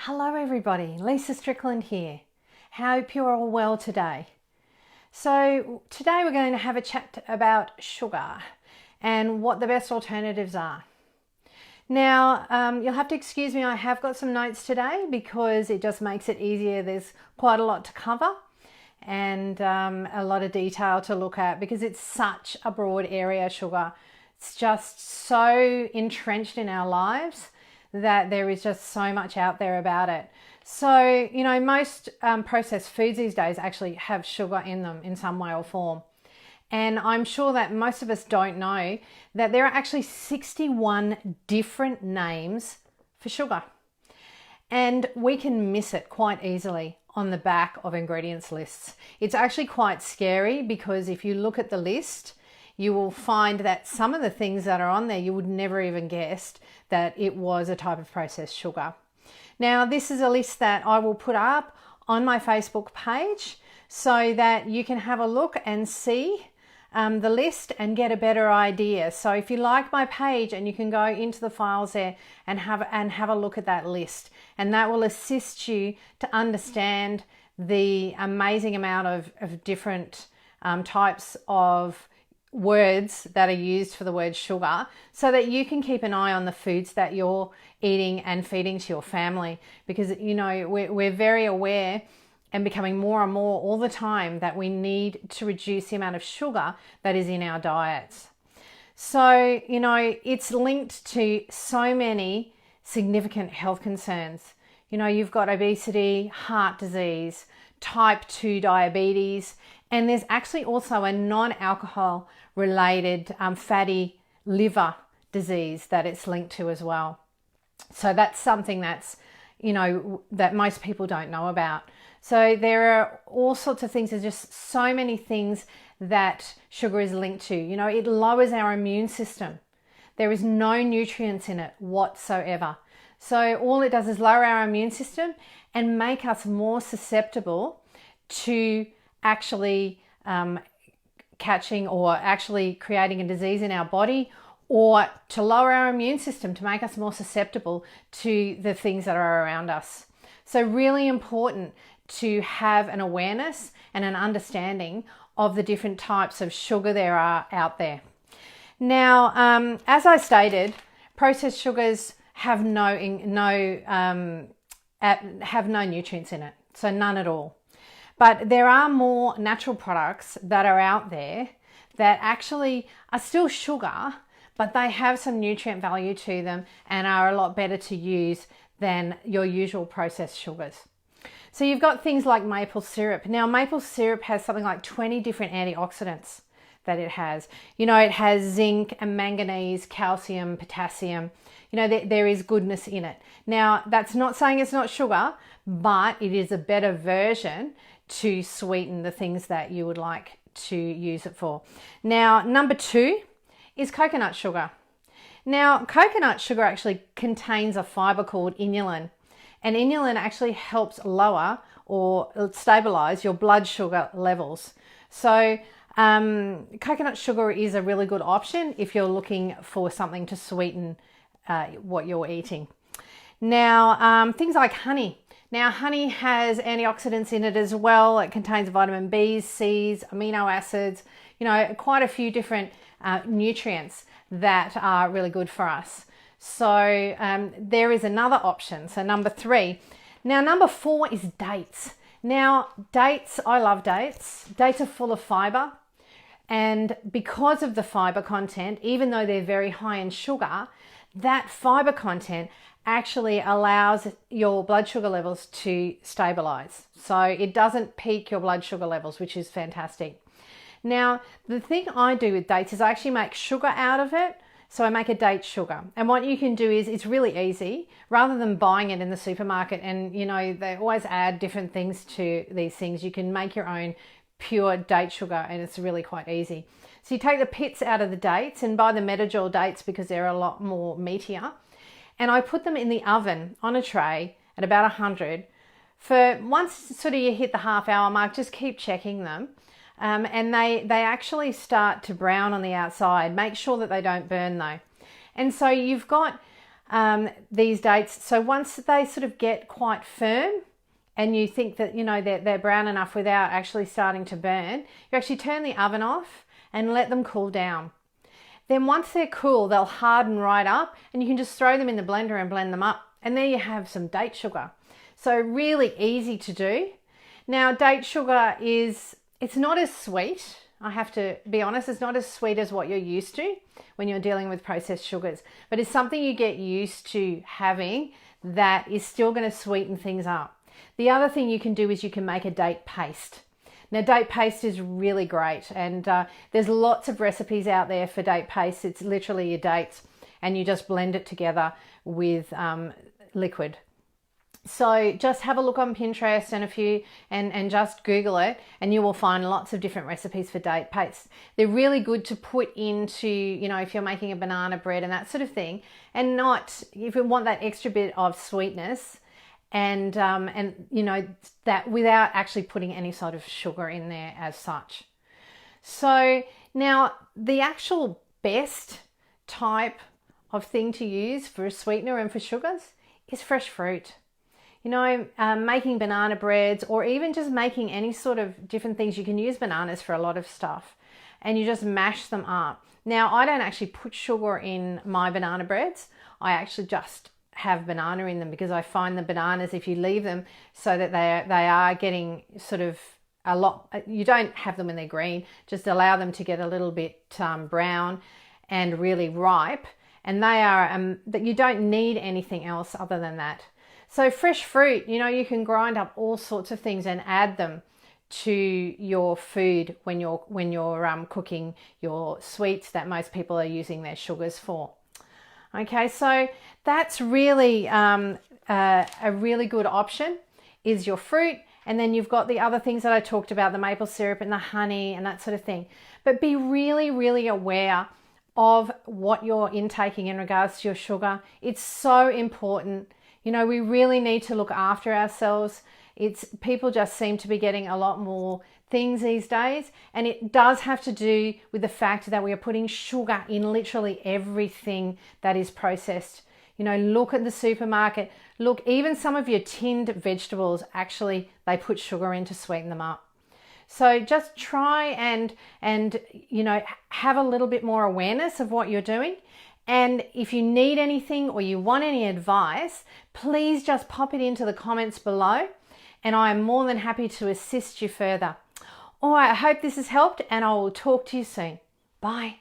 Hello everybody, Lisa Strickland here. Hope you're all well today. So today we're going to have a chat about sugar and what the best alternatives are. Now, you'll have to excuse me, I have got some notes today because it just makes it easier. There's quite a lot to cover and a lot of detail to look at because it's such a broad area, sugar. It's just so entrenched in our lives that there is just so much out there about it. So, most processed foods these days actually have sugar in them in some way or form. And I'm sure that most of us don't know that there are actually 61 different names for sugar. And we can miss it quite easily on the back of ingredients lists. It's actually quite scary because if you look at the list, you will find that some of the things that are on there, you would never even guessed that it was a type of processed sugar. Now, this is a list that I will put up on my Facebook page so that you can have a look and see the list and get a better idea. So if you like my page, and you can go into the files there and have a look at that list, and that will assist you to understand the amazing amount of different types of words that are used for the word sugar, so that you can keep an eye on the foods that you're eating and feeding to your family, because we're very aware and becoming more and more all the time that we need to reduce the amount of sugar that is in our diets. So it's linked to so many significant health concerns. You've got obesity, heart disease, type 2 diabetes, and there's actually also a non-alcohol related fatty liver disease that it's linked to as well. So that's something that's, that most people don't know about. So there are all sorts of things. There's just so many things that sugar is linked to. It lowers our immune system. There is no nutrients in it whatsoever. So all it does is lower our immune system and make us more susceptible to actually catching or actually creating a disease in our body, or to lower our immune system to make us more susceptible to the things that are around us. So really important to have an awareness and an understanding of the different types of sugar there are out there. Now, as I stated, processed sugars have no nutrients in it, so none at all. But there are more natural products that are out there that actually are still sugar, but they have some nutrient value to them and are a lot better to use than your usual processed sugars. So you've got things like maple syrup. Now, maple syrup has something like 20 different antioxidants that it has. It has zinc and manganese, calcium, potassium. There is goodness in it. Now, that's not saying it's not sugar, but it is a better version to sweeten the things that you would like to use it for. Now, number 2 is coconut sugar. Now, coconut sugar actually contains a fiber called inulin, and inulin actually helps lower or stabilize your blood sugar levels. So coconut sugar is a really good option if you're looking for something to sweeten what you're eating. Now, things like honey. Now, honey has antioxidants in it as well. It contains vitamin B's, C's, amino acids, quite a few different nutrients that are really good for us. So there is another option. So number 3. Now, number 4 is dates. Now, dates, I love dates. Dates are full of fiber. And because of the fiber content, even though they're very high in sugar, that fiber content actually allows your blood sugar levels to stabilize. So it doesn't peak your blood sugar levels, which is fantastic. Now, the thing I do with dates is I actually make sugar out of it. So I make a date sugar. And what you can do is, it's really easy, rather than buying it in the supermarket and, they always add different things to these things. You can make your own pure date sugar and it's really quite easy. So you take the pits out of the dates and buy the Medigel dates because they're a lot more meatier. And I put them in the oven on a tray at about 100 for once sort of you hit the half-hour mark, just keep checking them. And they actually start to brown on the outside. Make sure that they don't burn though. And so you've got these dates. So once they sort of get quite firm and you think that, you know, they're brown enough without actually starting to burn, you actually turn the oven off and let them cool down. Then once they're cool, they'll harden right up and you can just throw them in the blender and blend them up. And there you have some date sugar. So really easy to do. Now, date sugar it's not as sweet. I have to be honest, it's not as sweet as what you're used to when you're dealing with processed sugars, but it's something you get used to having that is still going to sweeten things up. The other thing you can do is you can make a date paste. Now, date paste is really great, and there's lots of recipes out there for date paste. It's literally your dates and you just blend it together with liquid. So just have a look on Pinterest and just Google it, and you will find lots of different recipes for date paste. They're really good to put into, you know, if you're making a banana bread and that sort of thing, and not if you want that extra bit of sweetness and you know, that without actually putting any sort of sugar in there as such. So now the actual best type of thing to use for a sweetener and for sugars is fresh fruit. You know, making banana breads or even just making any sort of different things. You can use bananas for a lot of stuff and you just mash them up. Now, I don't actually put sugar in my banana breads. I actually just have banana in them because I find the bananas, if you leave them so that they are getting sort of a lot, you don't have them when they're green, just allow them to get a little bit brown and really ripe. And they are, that you don't need anything else other than that. So fresh fruit, you know, you can grind up all sorts of things and add them to your food when you're cooking your sweets that most people are using their sugars for. Okay, so that's really a really good option is your fruit. And then you've got the other things that I talked about, the maple syrup and the honey and that sort of thing. But be really, really aware of what you're intaking in regards to your sugar. It's so important. You know, we really need to look after ourselves. People just seem to be getting a lot more things these days, and it does have to do with the fact that we are putting sugar in literally everything that is processed. You know, look at the supermarket. Look, even some of your tinned vegetables, actually, they put sugar in to sweeten them up. So just try and you know, have a little bit more awareness of what you're doing. And if you need anything or you want any advice, please just pop it into the comments below and I am more than happy to assist you further. All right, I hope this has helped and I will talk to you soon. Bye.